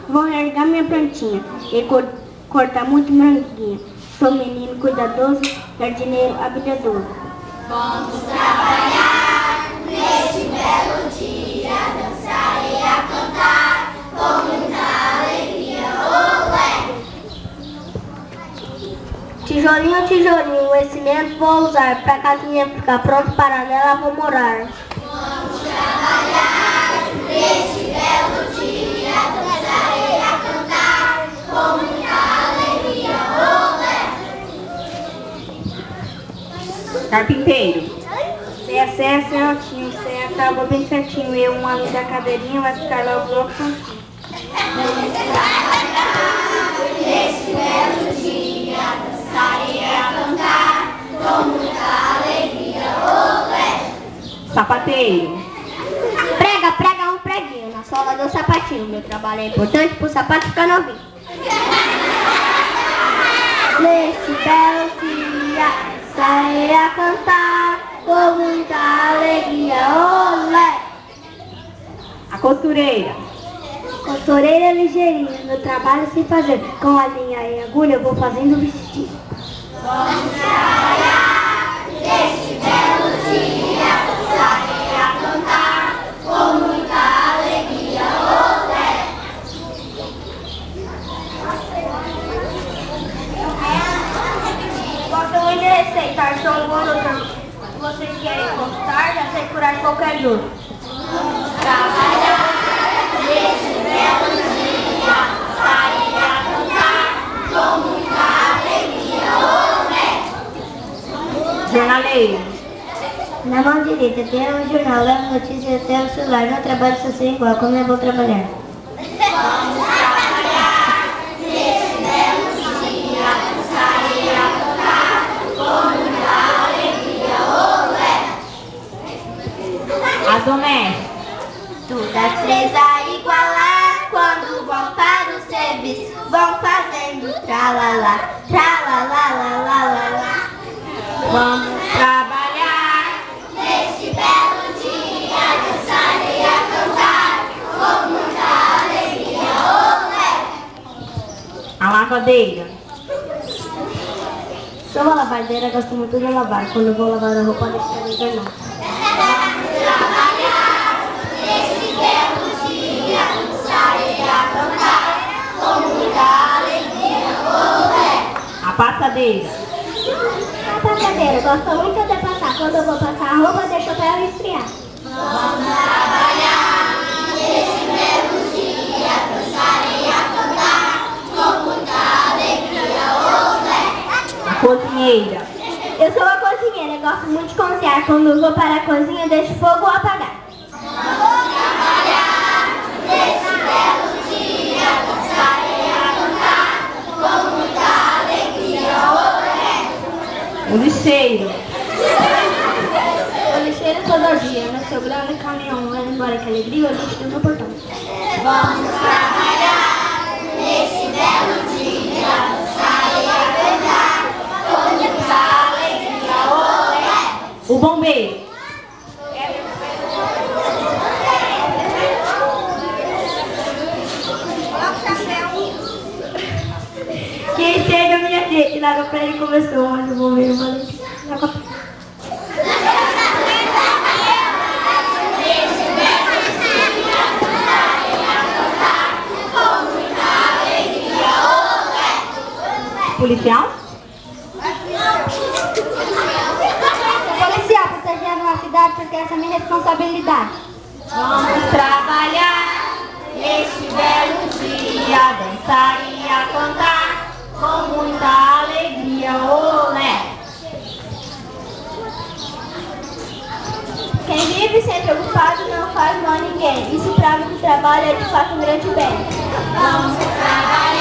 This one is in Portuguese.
vou regar minha plantinha e cortar muito manguinha. Sou menino cuidadoso, jardineiro habilidoso. Vamos trabalhar neste belo dia, dançar e a cantar com muita alegria. Olé! Tijolinho, tijolinho, o cimento vou usar, pra casinha ficar pronta, para nela vou morar. Vamos trabalhar neste belo dia, dançar e a cantar com muita alegria. Olé! Carpinteiro. Ceia, certinho, ceia, acabou bem certinho. Eu, uma linda cadeirinha, vai ficar logo no cantinho. Vamos trabalhar neste belo dia, dançar e a cantar com muita alegria. Olé! Sapateiro. Prega um preguinho na sola do sapatinho. Meu trabalho é importante pro sapato ficar novinho. Neste belo dia, sair a cantar com muita alegria. Olé! A costureira. Costureira ligeirinha, meu trabalho é sem fazer. Com a linha e agulha eu vou fazendo vestido. Vamos trabalhar neste belo dia, dançar e a cantar com muita alegria. Olé! Gosto muito de receitar, sou um bom doutor. Se vocês querem gostar, já sei curar qualquer dor. Vamos trabalhar neste belo dia, dançar e a cantar com muita alegria. Olé! Jornaleiro. Na mão direita tem um jornal, levo notícias até o celular. Não trabalho só ser igual, como é bom trabalhar. Vamos trabalhar neste belo dia, dançar e a cantar com muita alegria. Olé! A doméstica. Todas três a igualar, quando vão para o serviço, vão fazendo tralalá, tralalalá. Vamos trabalhar. Neste belo dia, dançar e a cantar com muita alegria. Olé! A lavadeira. Sou uma lavadeira, gosto muito de lavar. Quando vou lavar a roupa, deixo no jornal. Vamos trabalhar neste belo dia, dançar e a cantar com muita alegria. Olé! A passadeira. A passadeira, gosto muito de passar. Quando eu vou passar a roupa, deixo pra ela esfriar. Vamos trabalhar neste belo dia, dançar e a cantar com muita alegria. Olé! A cozinheira. Eu sou a cozinheira, gosto muito de cozinhar. Quando eu vou para a cozinha, deixo o fogo apagar. Vamos trabalhar neste belo dia, dançar e a cantar com muita alegria. Olé! O lixeiro. O lixeiro todo dia, no seu grande caminhão, vai embora, que alegria, o lixo do meu portão. Vamos trabalhar neste belo dia, dançar e a cantar com muita alegria. Olé! O bombeiro. Quem seja minha gente, na pra ele começou, mas eu vou ver o valente. Policial. Policial, protegendo a cidade, porque essa é a minha responsabilidade. Vamos trabalhar neste belo dia, dançar e a cantar com muita alegria. Olé! Quem vive sempre ocupado não faz mal a ninguém. Isso prova que o trabalho é de fato um grande bem. Vamos trabalhar